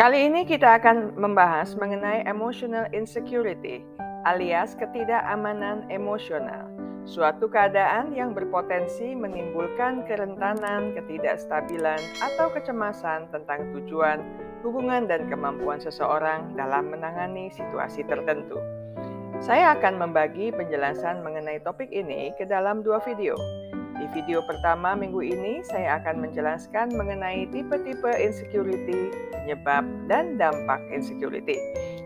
Kali ini kita akan membahas mengenai emotional insecurity alias ketidakamanan emosional, suatu keadaan yang berpotensi menimbulkan kerentanan, ketidakstabilan, atau kecemasan tentang tujuan, hubungan, dan kemampuan seseorang dalam menangani situasi tertentu. Saya akan membagi penjelasan mengenai topik ini ke dalam 2 video. Di video pertama minggu ini, saya akan menjelaskan mengenai tipe-tipe insecurity, penyebab, dan dampak insecurity.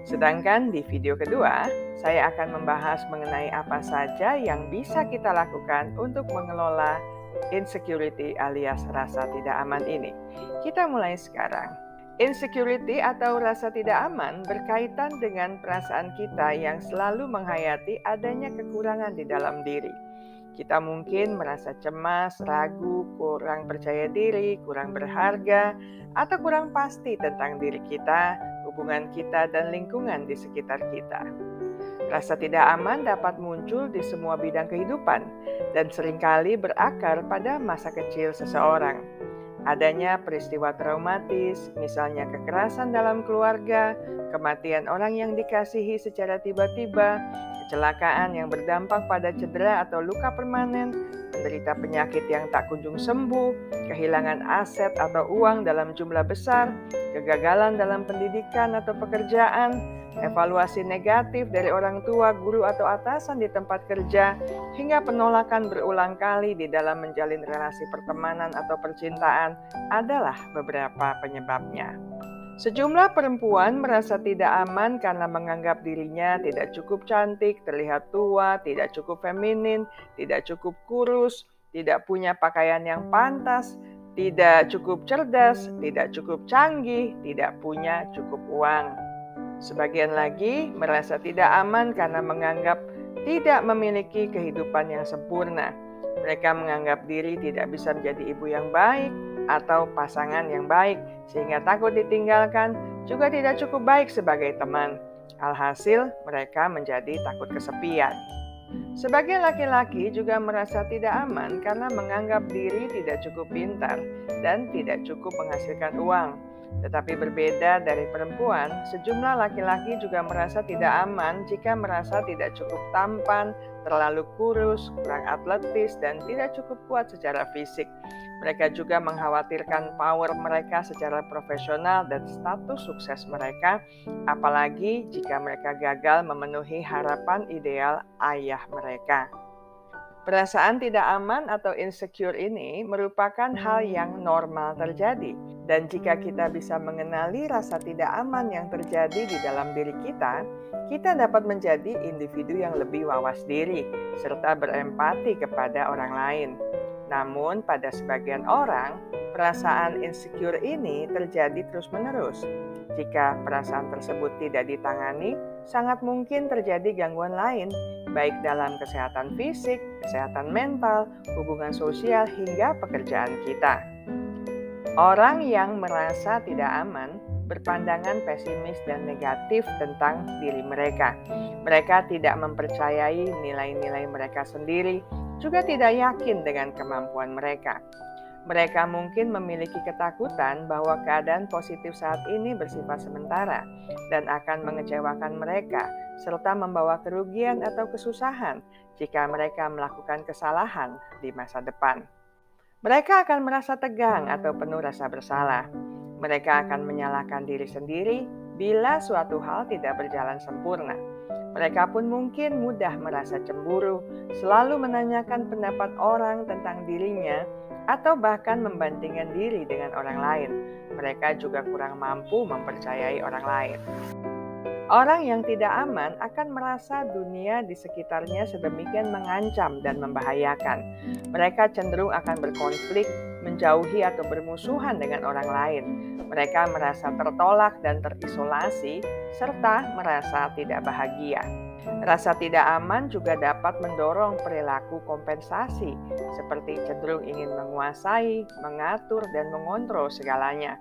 Sedangkan di video kedua, saya akan membahas mengenai apa saja yang bisa kita lakukan untuk mengelola insecurity alias rasa tidak aman ini. Kita mulai sekarang. Insecurity atau rasa tidak aman berkaitan dengan perasaan kita yang selalu menghayati adanya kekurangan di dalam diri. Kita mungkin merasa cemas, ragu, kurang percaya diri, kurang berharga, atau kurang pasti tentang diri kita, hubungan kita, dan lingkungan di sekitar kita. Rasa tidak aman dapat muncul di semua bidang kehidupan dan seringkali berakar pada masa kecil seseorang. Adanya peristiwa traumatis, misalnya kekerasan dalam keluarga, kematian orang yang dikasihi secara tiba-tiba, kecelakaan yang berdampak pada cedera atau luka permanen, menderita penyakit yang tak kunjung sembuh, kehilangan aset atau uang dalam jumlah besar, kegagalan dalam pendidikan atau pekerjaan, evaluasi negatif dari orang tua, guru atau atasan di tempat kerja, hingga penolakan berulang kali di dalam menjalin relasi pertemanan atau percintaan adalah beberapa penyebabnya. Sejumlah perempuan merasa tidak aman karena menganggap dirinya tidak cukup cantik, terlihat tua, tidak cukup feminin, tidak cukup kurus, tidak punya pakaian yang pantas, tidak cukup cerdas, tidak cukup canggih, tidak punya cukup uang. Sebagian lagi merasa tidak aman karena menganggap tidak memiliki kehidupan yang sempurna. Mereka menganggap diri tidak bisa menjadi ibu yang baik atau pasangan yang baik, sehingga takut ditinggalkan, juga tidak cukup baik sebagai teman. Alhasil, mereka menjadi takut kesepian. Sebagian laki-laki juga merasa tidak aman karena menganggap diri tidak cukup pintar dan tidak cukup menghasilkan uang. Tetapi berbeda dari perempuan, sejumlah laki-laki juga merasa tidak aman jika merasa tidak cukup tampan, terlalu kurus, kurang atletis, dan tidak cukup kuat secara fisik. Mereka juga mengkhawatirkan power mereka secara profesional dan status sukses mereka, apalagi jika mereka gagal memenuhi harapan ideal ayah mereka. Perasaan tidak aman atau insecure ini merupakan hal yang normal terjadi. Dan jika kita bisa mengenali rasa tidak aman yang terjadi di dalam diri kita dapat menjadi individu yang lebih wawas diri, serta berempati kepada orang lain. Namun pada sebagian orang, perasaan insecure ini terjadi terus-menerus. Jika perasaan tersebut tidak ditangani, sangat mungkin terjadi gangguan lain, baik dalam kesehatan fisik, kesehatan mental, hubungan sosial, hingga pekerjaan kita. Orang yang merasa tidak aman berpandangan pesimis dan negatif tentang diri mereka. Mereka tidak mempercayai nilai-nilai mereka sendiri, juga tidak yakin dengan kemampuan mereka. Mereka mungkin memiliki ketakutan bahwa keadaan positif saat ini bersifat sementara dan akan mengecewakan mereka, serta membawa kerugian atau kesusahan jika mereka melakukan kesalahan di masa depan. Mereka akan merasa tegang atau penuh rasa bersalah. Mereka akan menyalahkan diri sendiri bila suatu hal tidak berjalan sempurna. Mereka pun mungkin mudah merasa cemburu, selalu menanyakan pendapat orang tentang dirinya, atau bahkan membandingkan diri dengan orang lain. Mereka juga kurang mampu mempercayai orang lain. Orang yang tidak aman akan merasa dunia di sekitarnya sedemikian mengancam dan membahayakan. Mereka cenderung akan berkonflik, menjauhi atau bermusuhan dengan orang lain. Mereka merasa tertolak dan terisolasi, serta merasa tidak bahagia. Rasa tidak aman juga dapat mendorong perilaku kompensasi, seperti cenderung ingin menguasai, mengatur, dan mengontrol segalanya.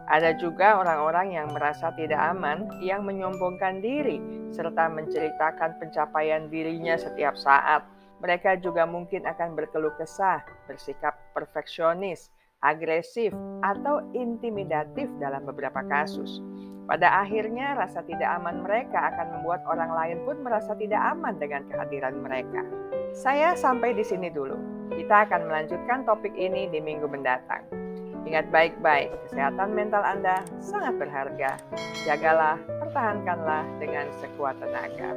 Ada juga orang-orang yang merasa tidak aman, yang menyombongkan diri, serta menceritakan pencapaian dirinya setiap saat. Mereka juga mungkin akan berkeluh kesah, bersikap perfeksionis, agresif, atau intimidatif dalam beberapa kasus. Pada akhirnya, rasa tidak aman mereka akan membuat orang lain pun merasa tidak aman dengan kehadiran mereka. Saya sampai di sini dulu. Kita akan melanjutkan topik ini di minggu mendatang. Ingat baik-baik, kesehatan mental Anda sangat berharga. Jagalah, pertahankanlah dengan sekuat tenaga.